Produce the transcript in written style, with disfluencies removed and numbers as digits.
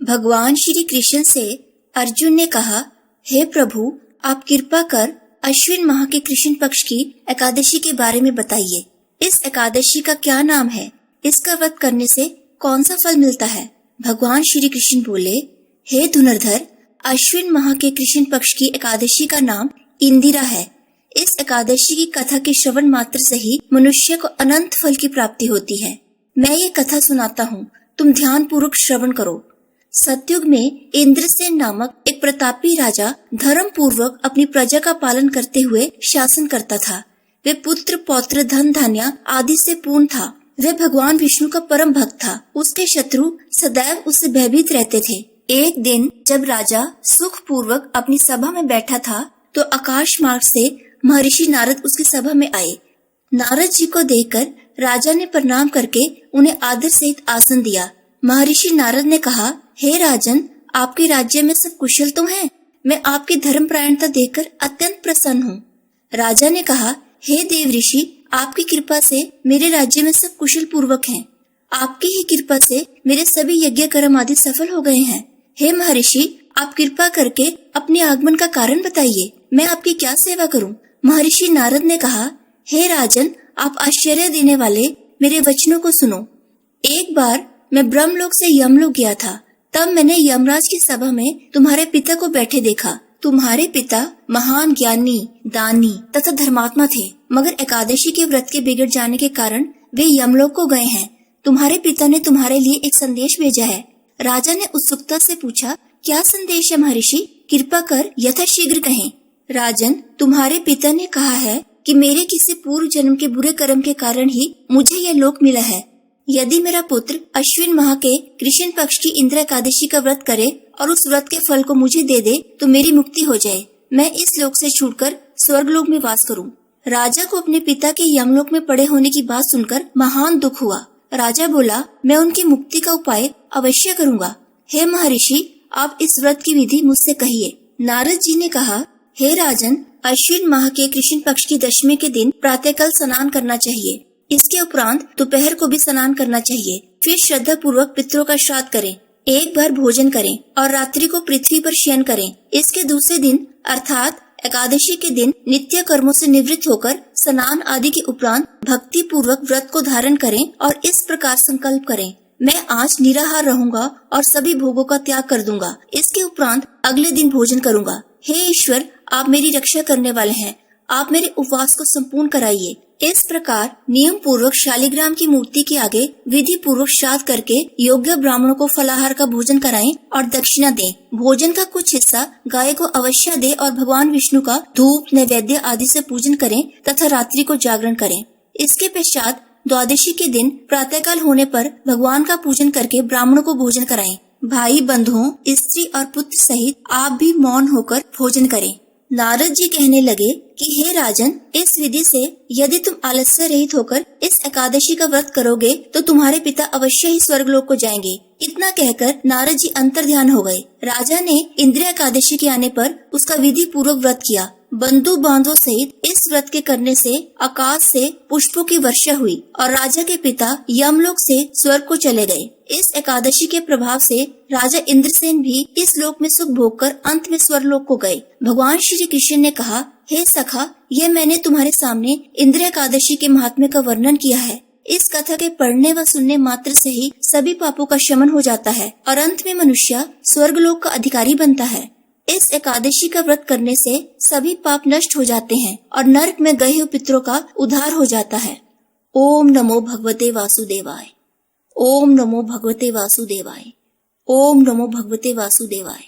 भगवान श्री कृष्ण से अर्जुन ने कहा, हे प्रभु, आप कृपा कर अश्विन माह के कृष्ण पक्ष की एकादशी के बारे में बताइए। इस एकादशी का क्या नाम है? इसका व्रत करने से कौन सा फल मिलता है? भगवान श्री कृष्ण बोले, हे धनुर्धर, अश्विन माह के कृष्ण पक्ष की एकादशी का नाम इंदिरा है। इस एकादशी की कथा के श्रवण मात्र से ही मनुष्य को अनंत फल की प्राप्ति होती है। मैं ये कथा सुनाता हूँ, तुम ध्यान पूर्वक श्रवण करो। सतयुग में इंद्रसेन नामक एक प्रतापी राजा धर्म पूर्वक अपनी प्रजा का पालन करते हुए शासन करता था। वे पुत्र पौत्र धन धान्य आदि से पूर्ण था। वह भगवान विष्णु का परम भक्त था। उसके शत्रु सदैव उससे भयभीत रहते थे। एक दिन जब राजा सुख पूर्वक अपनी सभा में बैठा था तो आकाश मार्ग से महर्षि नारद उसकी सभा में आए। नारद जी को देखकर राजा ने प्रणाम करके उन्हें आदर सहित आसन दिया। महर्षि नारद ने कहा, हे राजन, आपके राज्य में सब कुशल तो हैं? मैं आपकी धर्मपरायणता देखकर अत्यंत प्रसन्न हूँ। राजा ने कहा, हे देव ऋषि, आपकी कृपा से मेरे राज्य में सब कुशल पूर्वक हैं। आपकी ही कृपा से मेरे सभी यज्ञ कर्म आदि सफल हो गए हैं। हे महर्षि, आप कृपा करके अपने आगमन का कारण बताइए, मैं आपकी क्या सेवा करूं? महर्षि नारद ने कहा, हे राजन, आप आश्चर्य देने वाले मेरे वचनों को सुनो। एक बार मैं ब्रह्मलोक से यमलोक गया था। तब मैंने यमराज की सभा में तुम्हारे पिता को बैठे देखा। तुम्हारे पिता महान ज्ञानी, दानी तथा धर्मात्मा थे, मगर एकादशी के व्रत के बिगड़ जाने के कारण वे यमलोक को गए हैं। तुम्हारे पिता ने तुम्हारे लिए एक संदेश भेजा है। राजा ने उत्सुकता से पूछा, क्या संदेश है महर्षि? कृपा कर यथाशीघ्र कहें। राजन, तुम्हारे पिता ने कहा है कि मेरे किसी पूर्व जन्म के बुरे कर्म के कारण ही मुझे यह लोक मिला है। यदि मेरा पुत्र अश्विन माह के कृष्ण पक्ष की इंदिरा एकादशी का व्रत करे और उस व्रत के फल को मुझे दे दे तो मेरी मुक्ति हो जाए। मैं इस लोक से छूटकर स्वर्ग लोक में वास करूं। राजा को अपने पिता के यमलोक में पड़े होने की बात सुनकर महान दुख हुआ। राजा बोला, मैं उनकी मुक्ति का उपाय अवश्य करूंगा। हे महर्षि, आप इस व्रत की विधि मुझसे कहिए। नारद जी ने कहा, हे राजन, अश्विन माह के कृष्ण पक्ष की दशमी के दिन प्रातःकाल स्नान करना चाहिए। इसके उपरांत दोपहर को भी स्नान करना चाहिए। फिर श्रद्धा पूर्वक पितरों का श्राद्ध करें, एक बार भोजन करें और रात्रि को पृथ्वी पर शयन करें। इसके दूसरे दिन अर्थात एकादशी के दिन नित्य कर्मों से निवृत्त होकर स्नान आदि के उपरांत भक्ति पूर्वक व्रत को धारण करें और इस प्रकार संकल्प करें, मैं आज निराहार रहूंगा और सभी भोगों का त्याग कर दूंगा। इसके उपरांत अगले दिन भोजन करूंगा। हे ईश्वर, आप मेरी रक्षा करने वाले हैं, आप मेरे उपवास को संपूर्ण कराइए। इस प्रकार नियम पूर्वक शालिग्राम की मूर्ति के आगे विधि पूर्वक श्राद्ध करके योग्य ब्राह्मणों को फलाहार का भोजन कराएं और दक्षिणा दें। भोजन का कुछ हिस्सा गाय को अवश्य दे और भगवान विष्णु का धूप नैवेद्य आदि से पूजन करें तथा रात्रि को जागरण करें। इसके पश्चात द्वादशी के दिन प्रातःकाल होने पर भगवान का पूजन करके ब्राह्मणों को भोजन कराएं। भाई बंधुओं, स्त्री और पुत्र सहित आप भी मौन होकर भोजन करें। नारद जी कहने लगे कि हे राजन, इस विधि से यदि तुम आलस्य रहित होकर इस एकादशी का व्रत करोगे तो तुम्हारे पिता अवश्य ही स्वर्गलोक को जाएंगे। इतना कहकर नारद जी अंतर्ध्यान हो गए। राजा ने इंदिरा एकादशी के आने पर उसका विधि पूर्वक व्रत किया। बंधु बांधवों सहित इस व्रत के करने से आकाश से पुष्पों की वर्षा हुई और राजा के पिता यमलोक से स्वर्ग को चले गए। इस एकादशी के प्रभाव से राजा इंद्रसेन भी इस लोक में सुख भोग कर अंत में स्वर्गलोक को गए। भगवान श्री कृष्ण ने कहा, हे सखा, यह मैंने तुम्हारे सामने इंदिरा एकादशी के महात्म्य का वर्णन किया है। इस कथा के पढ़ने व सुनने मात्र से ही सभी पापों का शमन हो जाता है और अंत में मनुष्य स्वर्गलोक का अधिकारी बनता है। इस एकादशी का व्रत करने से सभी पाप नष्ट हो जाते हैं और नरक में गए हुए पितरों का उद्धार हो जाता है। ओम नमो भगवते वासुदेवाय। ओम नमो भगवते वासुदेवाय। ओम नमो भगवते वासुदेवाय।